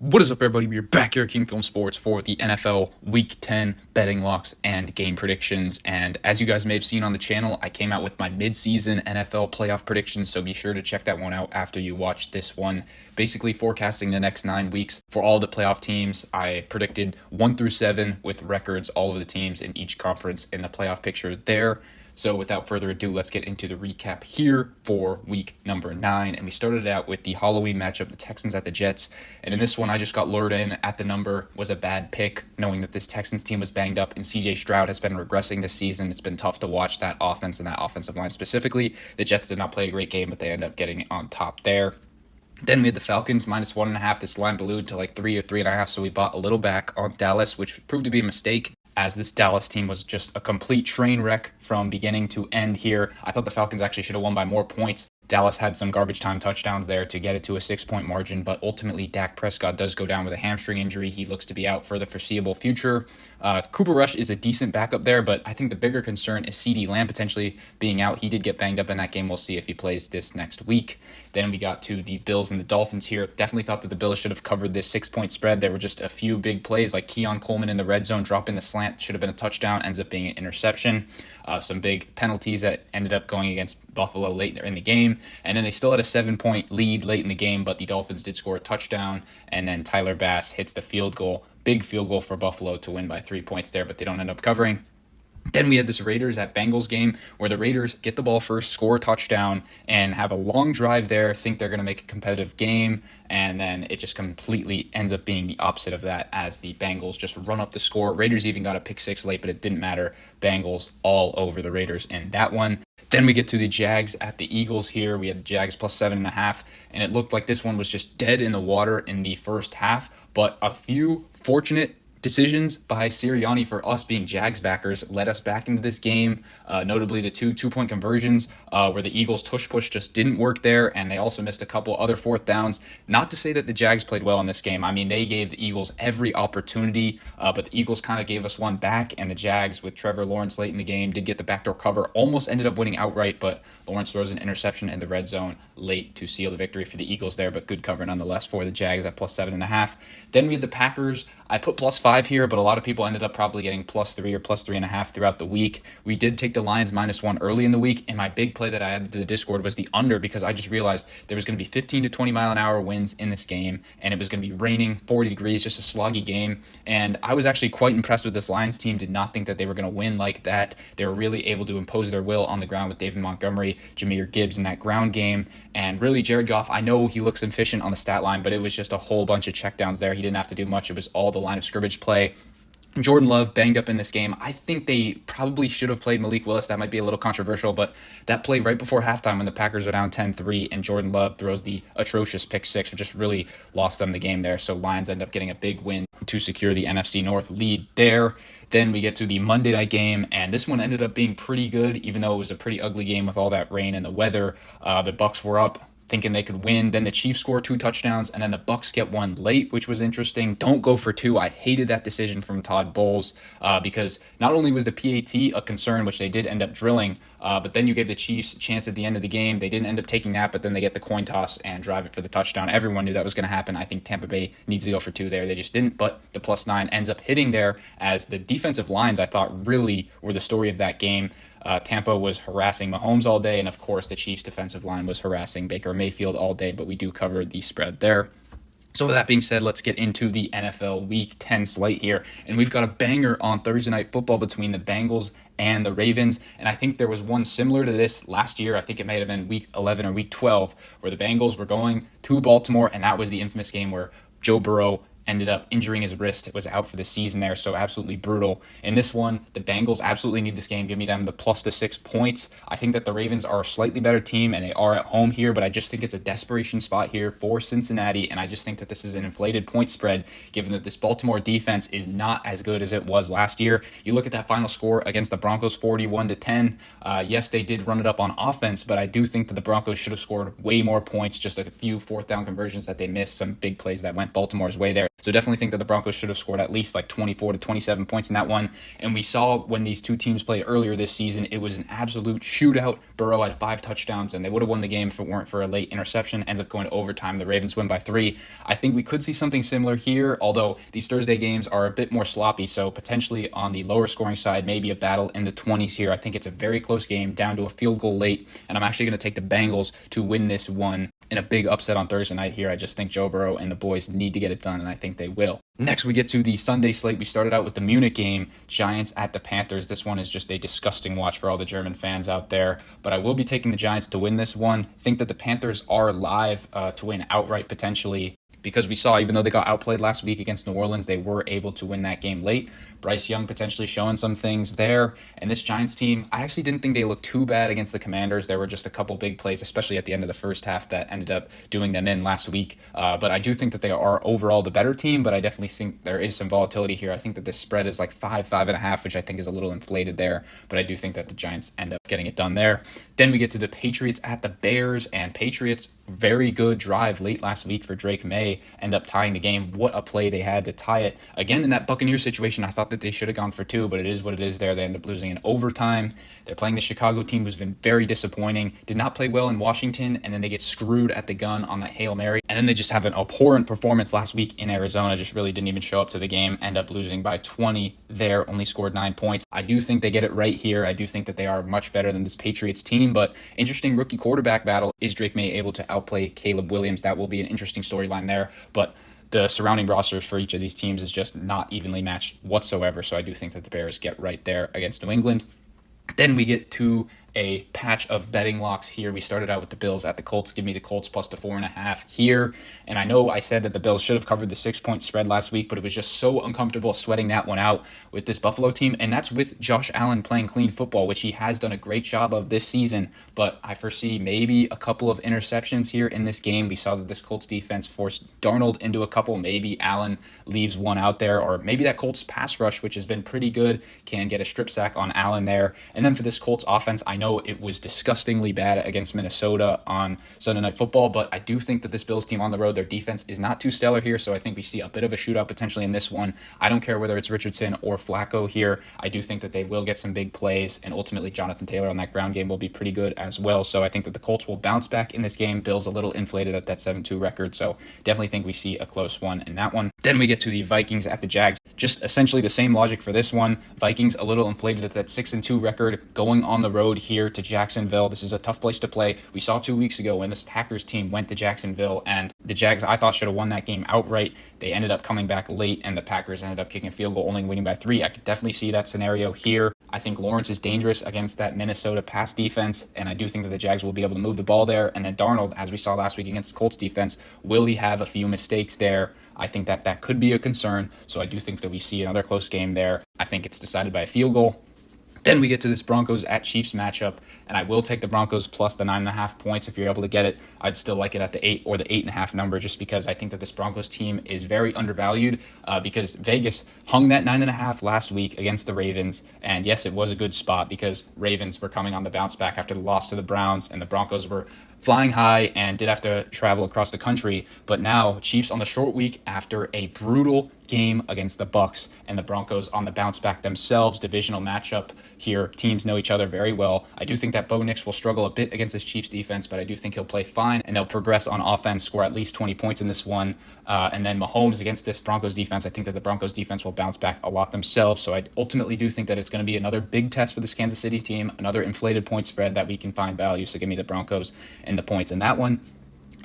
What is up, everybody? We're back here at King Film Sports for the NFL Week 10 betting locks and game predictions. And as you guys may have seen on the channel, I came out with my mid-season NFL playoff predictions, so be sure to check that one out after you watch this one. Basically forecasting the next 9 weeks for all the playoff teams. I predicted 1 through 7 with records, all of the teams in each conference in the playoff picture there. So without further ado, let's get into the recap here for week number 9. And we started out with the Halloween matchup, the Texans at the Jets. And in this one, I just got lured in at the number. Was a bad pick, knowing that this Texans team was banged up and CJ Stroud has been regressing this season. It's been tough to watch that offense and that offensive line specifically. The Jets did not play a great game, but they end up getting on top there. Then we had the Falcons minus 1.5. This line ballooned to like 3 or 3.5, so we bought a little back on Dallas, which proved to be a mistake, as this Dallas team was just a complete train wreck from beginning to end here. I thought the Falcons actually should have won by more points. Dallas had some garbage time touchdowns there to get it to a 6-point margin, but ultimately Dak Prescott does go down with a hamstring injury. He looks to be out for the foreseeable future. Cooper Rush is a decent backup there, but I think the bigger concern is CeeDee Lamb potentially being out. He did get banged up in that game. We'll see if he plays this next week. Then we got to the Bills and the Dolphins here. Definitely thought that the Bills should have covered this 6-point spread. There were just a few big plays, like Keon Coleman in the red zone dropping the slant. Should have been a touchdown, ends up being an interception. Some big penalties that ended up going against Buffalo late in the game. And then they still had a 7-point lead late in the game, but the Dolphins did score a touchdown. And then Tyler Bass hits the field goal. Big field goal for Buffalo to win by 3 points there, but they don't end up covering. Then we had this Raiders at Bengals game where the Raiders get the ball first, score a touchdown, and have a long drive there, think they're going to make a competitive game, and then it just completely ends up being the opposite of that as the Bengals just run up the score. Raiders even got a pick 6 late, but it didn't matter. Bengals all over the Raiders in that one. Then we get to the Jags at the Eagles here. We had the Jags plus 7.5, and it looked like this one was just dead in the water in the first half, but a few fortunate decisions by Sirianni for us being Jags backers led us back into this game, notably the two-point conversions where the Eagles tush push just didn't work there, and they also missed a couple other fourth downs. Not to say that the Jags played well in this game. I mean, they gave the Eagles every opportunity, but the Eagles kind of gave us one back, and the Jags with Trevor Lawrence late in the game did get the backdoor cover, almost ended up winning outright, but Lawrence throws an interception in the red zone late to seal the victory for the Eagles there, but good cover nonetheless for the Jags at plus 7.5. Then we had the Packers. I put plus 5 here, but a lot of people ended up probably getting plus 3 or plus 3.5 throughout the week. We did take the Lions minus 1 early in the week, and my big play that I added to the Discord was the under, because I just realized there was going to be 15 to 20 mile an hour winds in this game, and it was going to be raining, 40 degrees, just a sloggy game. And I was actually quite impressed with this Lions team. Did not think that they were going to win like that. They were really able to impose their will on the ground with David Montgomery, Jahmyr Gibbs in that ground game. And really, Jared Goff, I know he looks efficient on the stat line, but it was just a whole bunch of checkdowns there. He didn't have to do much. It was all the line of scrimmage play. Jordan Love banged up in this game. I think they probably should have played Malik Willis. That might be a little controversial, but that play right before halftime when the Packers are down 10-3 and Jordan Love throws the atrocious pick 6, which just really lost them the game there. So Lions end up getting a big win to secure the NFC North lead there. Then we get to the Monday night game, and this one ended up being pretty good, even though it was a pretty ugly game with all that rain and the weather. The Bucs were up, thinking they could win. Then the Chiefs score 2 touchdowns, and then the Bucs get one late, which was interesting. Don't go for 2. I hated that decision from Todd Bowles because not only was the PAT a concern, which they did end up drilling, but then you gave the Chiefs a chance at the end of the game. They didn't end up taking that, but then they get the coin toss and drive it for the touchdown. Everyone knew that was going to happen. I think Tampa Bay needs to go for 2 there. They just didn't, but the plus 9 ends up hitting there, as the defensive lines, I thought, really were the story of that game. Tampa was harassing Mahomes all day, and of course the Chiefs' defensive line was harassing Baker Mayfield all day, but we do cover the spread there. So with that being said, let's get into the NFL Week 10 slate here. And we've got a banger on Thursday Night Football between the Bengals and the Ravens. And I think there was one similar to this last year. I think it might have been Week 11 or Week 12, where the Bengals were going to Baltimore, and that was the infamous game where Joe Burrow ended up injuring his wrist. It was out for the season there, so absolutely brutal. In this one, the Bengals absolutely need this game. Give me them the plus the 6 points. I think that the Ravens are a slightly better team, and they are at home here, but I just think it's a desperation spot here for Cincinnati, and I just think that this is an inflated point spread, given that this Baltimore defense is not as good as it was last year. You look at that final score against the Broncos, 41-10. Yes, they did run it up on offense, but I do think that the Broncos should have scored way more points, just a few fourth down conversions that they missed, some big plays that went Baltimore's way there. So definitely think that the Broncos should have scored at least like 24 to 27 points in that one. And we saw when these two teams played earlier this season, it was an absolute shootout. Burrow had 5 touchdowns, and they would have won the game if it weren't for a late interception. Ends up going to overtime. The Ravens win by 3. I think we could see something similar here, although these Thursday games are a bit more sloppy, so potentially on the lower scoring side, maybe a battle in the 20s here. I think it's a very close game, down to a field goal late, and I'm actually going to take the Bengals to win this one in a big upset on Thursday night here. I just think Joe Burrow and the boys need to get it done, and I think they will. Next, we get to the Sunday slate. We started out with the Munich game, Giants at the Panthers. This one is just a disgusting watch for all the German fans out there, but I will be taking the Giants to win this one. Think that the Panthers are live to win outright potentially, because we saw, even though they got outplayed last week against New Orleans, they were able to win that game late. Bryce Young potentially showing some things there. And this Giants team, I actually didn't think they looked too bad against the Commanders. There were just a couple big plays, especially at the end of the first half, that ended up doing them in last week. But I do think that they are overall the better team, but I definitely think there is some volatility here. I think that this spread is like 5.5, which I think is a little inflated there. But I do think that the Giants end up getting it done there. Then we get to the Patriots at the Bears, and Patriots, very good drive late last week for Drake May, end up tying the game. What a play they had to tie it. Again, in that Buccaneers situation, I thought that they should have gone for 2, but it is what it is there. They end up losing in overtime. They're playing the Chicago team, who's been very disappointing. Did not play well in Washington, and then they get screwed at the gun on that Hail Mary. And then they just have an abhorrent performance last week in Arizona. Just really didn't even show up to the game. End up losing by 20 there, only scored 9 points. I do think they get it right here. I do think that they are much better than this Patriots team, but interesting rookie quarterback battle. Is Drake May able to outplay Caleb Williams? That will be an interesting storyline there, but the surrounding rosters for each of these teams is just not evenly matched whatsoever, so I do think that the Bears get right there against New England. Then we get to a patch of betting locks here. We started out with the Bills at the Colts. Give me the Colts plus the 4.5 here. And I know I said that the Bills should have covered the 6-point spread last week, but it was just so uncomfortable sweating that one out with this Buffalo team. And that's with Josh Allen playing clean football, which he has done a great job of this season. But I foresee maybe a couple of interceptions here in this game. We saw that this Colts defense forced Darnold into a couple. Maybe Allen leaves one out there, or maybe that Colts pass rush, which has been pretty good, can get a strip sack on Allen there. And then for this Colts offense, I know it was disgustingly bad against Minnesota on Sunday Night Football, but I do think that this Bills team on the road, their defense is not too stellar here, so I think we see a bit of a shootout potentially in this one. I don't care whether it's Richardson or Flacco here. I do think that they will get some big plays, and ultimately Jonathan Taylor on that ground game will be pretty good as well, so I think that the Colts will bounce back in this game. Bills a little inflated at that 7-2 record, so definitely think we see a close one in that one. Then we get to the Vikings at the Jags. Just essentially the same logic for this one. Vikings a little inflated at that 6-2 record, going on the road here to Jacksonville. This is a tough place to play. We saw 2 weeks ago when this Packers team went to Jacksonville, and the Jags, I thought, should have won that game outright. They ended up coming back late, and the Packers ended up kicking a field goal, only winning by 3. I could definitely see that scenario here. I think Lawrence is dangerous against that Minnesota pass defense, and I do think that the Jags will be able to move the ball there. And then Darnold, as we saw last week against the Colts defense, will he have a few mistakes there? I think that that could be a concern, so I do think that we see another close game there. I think it's decided by a field goal. Then we get to this Broncos at Chiefs matchup, and I will take the Broncos plus the 9.5 points if you're able to get it. I'd still like it at the 8 or the 8.5 number, just because I think that this Broncos team is very undervalued, because Vegas hung that 9.5 last week against the Ravens, and yes, it was a good spot because Ravens were coming on the bounce back after the loss to the Browns, and the Broncos were flying high and did have to travel across the country. But now Chiefs on the short week after a brutal game against the Bucs, and the Broncos on the bounce back themselves. Divisional matchup here. Teams know each other very well. I do think that Bo Nix will struggle a bit against this Chiefs defense, but I do think he'll play fine, and they'll progress on offense, score at least 20 points in this one. And then Mahomes against this Broncos defense, I think that the Broncos defense will bounce back a lot themselves. So I ultimately do think that it's going to be another big test for this Kansas City team, another inflated point spread that we can find value. So give me the Broncos and the points in that one.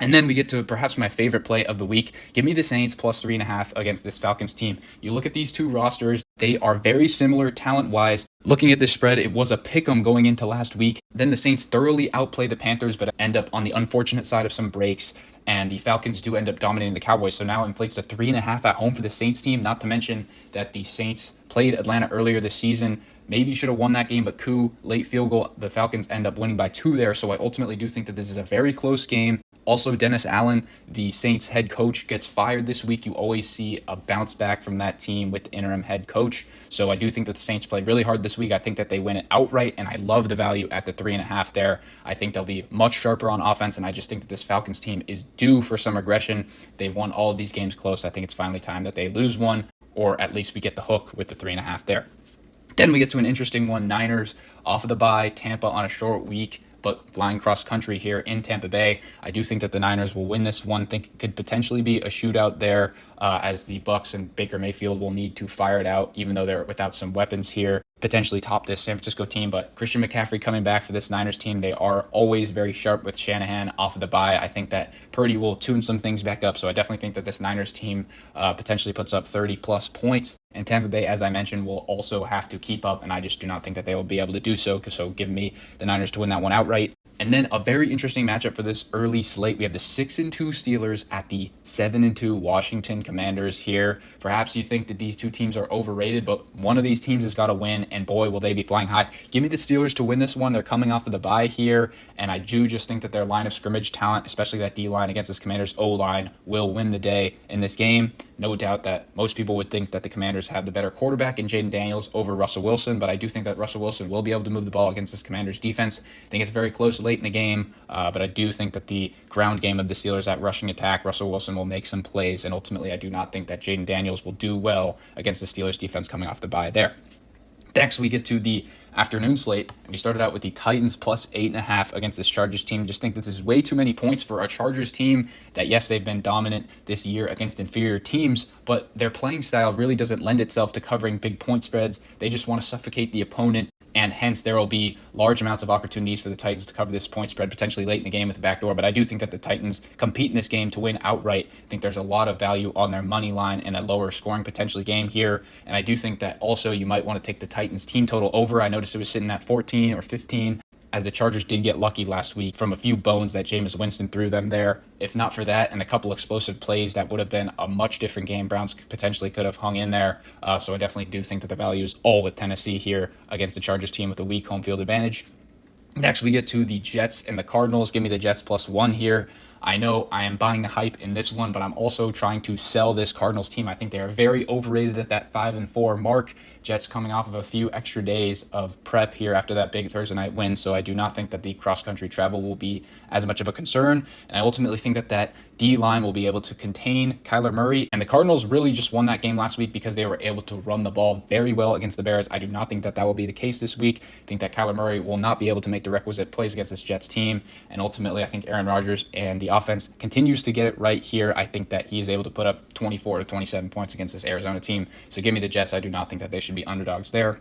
And then we get to perhaps my favorite play of the week. Give me the Saints plus 3.5 against this Falcons team. You look at these two rosters, they are very similar talent-wise. Looking at this spread, it was a pick'em going into last week. Then the Saints thoroughly outplay the Panthers, but end up on the unfortunate side of some breaks. And the Falcons do end up dominating the Cowboys. So now inflates to 3.5 at home for the Saints team. Not to mention that the Saints played Atlanta earlier this season, maybe should have won that game, but late field goal, the Falcons end up winning by 2 there. So I ultimately do think that this is a very close game. Also, Dennis Allen, the Saints head coach, gets fired this week. You always see a bounce back from that team with the interim head coach. So I do think that the Saints played really hard this week. I think that they win it outright, and I love the value at the 3.5 there. I think they'll be much sharper on offense, and I just think that this Falcons team is due for some aggression. They've won all of these games close. I think it's finally time that they lose one, or at least we get the hook with the 3.5 there. Then we get to an interesting one. Niners off of the bye, Tampa on a short week, but flying cross country here in Tampa Bay. I do think that the Niners will win this one. Think it could potentially be a shootout there, as the Bucs and Baker Mayfield will need to fire it out, even though they're without some weapons here. Potentially top this San Francisco team, but Christian McCaffrey coming back for this Niners team. They are always very sharp with Shanahan off of the bye. I think that Purdy will tune some things back up, so I definitely think that this Niners team potentially puts up 30-plus points. And Tampa Bay, as I mentioned, will also have to keep up, and I just do not think that they will be able to do so. So give me the Niners to win that one outright. And then a very interesting matchup for this early slate. We have the 6-2 Steelers at the 7-2 Washington Commanders here. Perhaps you think that these two teams are overrated, but one of these teams has got to win, and boy, will they be flying high. Give me the Steelers to win this one. They're coming off of the bye here, and I do just think that their line of scrimmage talent, especially that D-line against this Commanders O-line, will win the day in this game. No doubt that most people would think that the Commanders have the better quarterback in Jaden Daniels over Russell Wilson, but I do think that Russell Wilson will be able to move the ball against this Commanders defense. I think it's very close late in the game, but I do think that the ground game of the Steelers at rushing attack, Russell Wilson will make some plays, and ultimately I do not think that Jaden Daniels will do well against the Steelers defense coming off the bye there. Next, we get to the afternoon slate. We started out with the Titans plus 8.5 against this Chargers team. Just think that this is way too many points for a Chargers team that, yes, they've been dominant this year against inferior teams, but their playing style really doesn't lend itself to covering big point spreads. They just want to suffocate the opponent, and hence there will be large amounts of opportunities for the Titans to cover this point spread potentially late in the game with the backdoor. But I do think that the Titans compete in this game to win outright. I think there's a lot of value on their money line in a lower scoring potentially game here. And I do think that also you might want to take the Titans team total over. I noticed it was sitting at 14 or 15. As the Chargers did get lucky last week from a few bones that Jameis Winston threw them there. If not for that and a couple explosive plays, that would have been a much different game. Browns potentially could have hung in there. So I definitely do think that the value is all with Tennessee here against the Chargers team with a weak home field advantage. Next, we get to the Jets and the Cardinals. Give me the Jets plus 1 here. I know I am buying the hype in this one, but I'm also trying to sell this Cardinals team. I think they are very overrated at that 5-4 mark. Jets coming off of a few extra days of prep here after that big Thursday night win, so I do not think that the cross-country travel will be as much of a concern, and I ultimately think that that D-line will be able to contain Kyler Murray, and the Cardinals really just won that game last week because they were able to run the ball very well against the Bears. I do not think that that will be the case this week. I think that Kyler Murray will not be able to make the requisite plays against this Jets team, and ultimately I think Aaron Rodgers and the offense continues to get it right here. I think that he is able to put up 24 to 27 points against this Arizona team, so give me the Jets. I do not think that they should be underdogs there.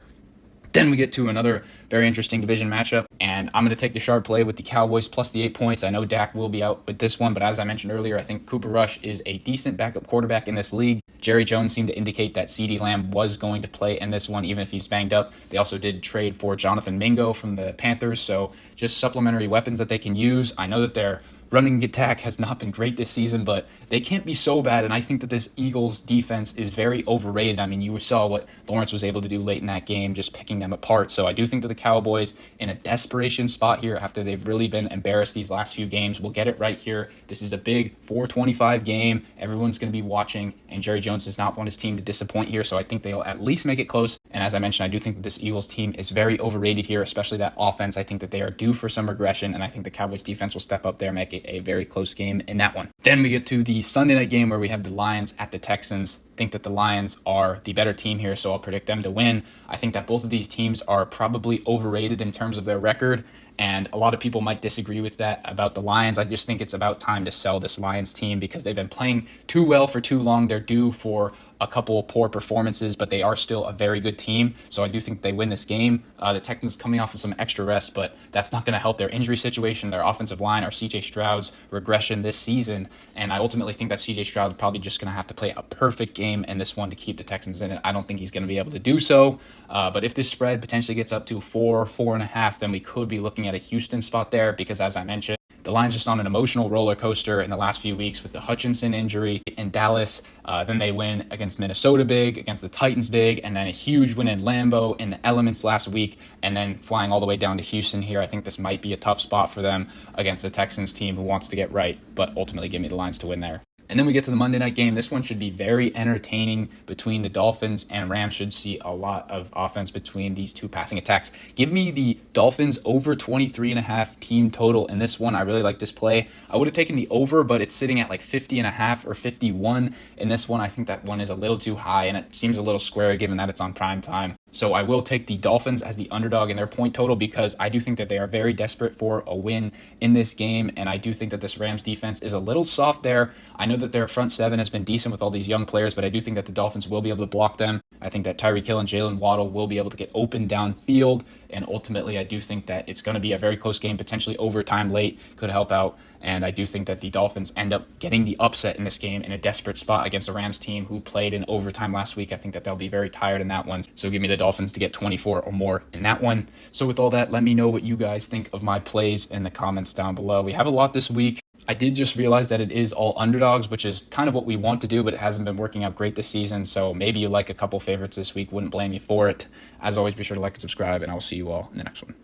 Then we get to another very interesting division matchup, and I'm going to take the sharp play with the Cowboys plus the 8 points. I know Dak will be out with this one, but as I mentioned earlier, I think Cooper Rush is a decent backup quarterback in this league. Jerry Jones seemed to indicate that CeeDee Lamb was going to play in this one, even if he's banged up. They also did trade for Jonathan Mingo from the Panthers, so just supplementary weapons that they can use. I know that their running attack has not been great this season, but they can't be so bad, and I think that this Eagles defense is very overrated. I mean, you saw what Lawrence was able to do late in that game, just picking them apart. So I do think that the Cowboys, in a desperation spot here after they've really been embarrassed these last few games, will get it right here. This is a big 425 game. Everyone's going to be watching, and Jerry Jones does not want his team to disappoint here, so I think they'll at least make it close. And as I mentioned, I do think that this Eagles team is very overrated here, especially that offense. I think that they are due for some regression, and I think the Cowboys defense will step up there and make it a very close game in that one. Then we get to the Sunday night game where we have the Lions at the Texans. I think that the Lions are the better team here, so I'll predict them to win. I think that both of these teams are probably overrated in terms of their record, and a lot of people might disagree with that about the Lions. I just think it's about time to sell this Lions team because they've been playing too well for too long. They're due for a couple of poor performances, but they are still a very good team. So I do think they win this game. The Texans coming off of some extra rest, but that's not going to help their injury situation. Their offensive line, our CJ Stroud's regression this season. And I ultimately think that CJ Stroud is probably just going to have to play a perfect game in this one to keep the Texans in it. I don't think he's going to be able to do so. But if this spread potentially gets up to 4.5, then we could be looking at a Houston spot there because, as I mentioned, the Lions just on an emotional roller coaster in the last few weeks with the Hutchinson injury in Dallas. Then they win against Minnesota big, against the Titans big, and then a huge win in Lambeau in the elements last week, and then flying all the way down to Houston here. I think this might be a tough spot for them against the Texans team who wants to get right, but ultimately give me the Lions to win there. And then we get to the Monday night game. This one should be very entertaining between the Dolphins and Rams. Should see a lot of offense between these two passing attacks. Give me the Dolphins over 23.5 team total in this one. I really like this play. I would have taken the over, but it's sitting at like 50.5 or 51 in this one. I think that one is a little too high, and it seems a little square given that it's on prime time. So I will take the Dolphins as the underdog in their point total because I do think that they are very desperate for a win in this game, and I do think that this Rams defense is a little soft there. I know that their front seven has been decent with all these young players, but I do think that the Dolphins will be able to block them. I think that Tyreek Hill and Jalen Waddle will be able to get open downfield, and ultimately I do think that it's going to be a very close game, potentially overtime late could help out, and I do think that the Dolphins end up getting the upset in this game in a desperate spot against the Rams team who played in overtime last week. I think that they'll be very tired in that one, so give me the Dolphins to get 24 or more in that one. So with all that, let me know what you guys think of my plays in the comments down below. We have a lot this week. I did just realize that it is all underdogs, which is kind of what we want to do, but it hasn't been working out great this season. So maybe you like a couple favorites this week. Wouldn't blame you for it. As always, be sure to like and subscribe, and I will see you all in the next one.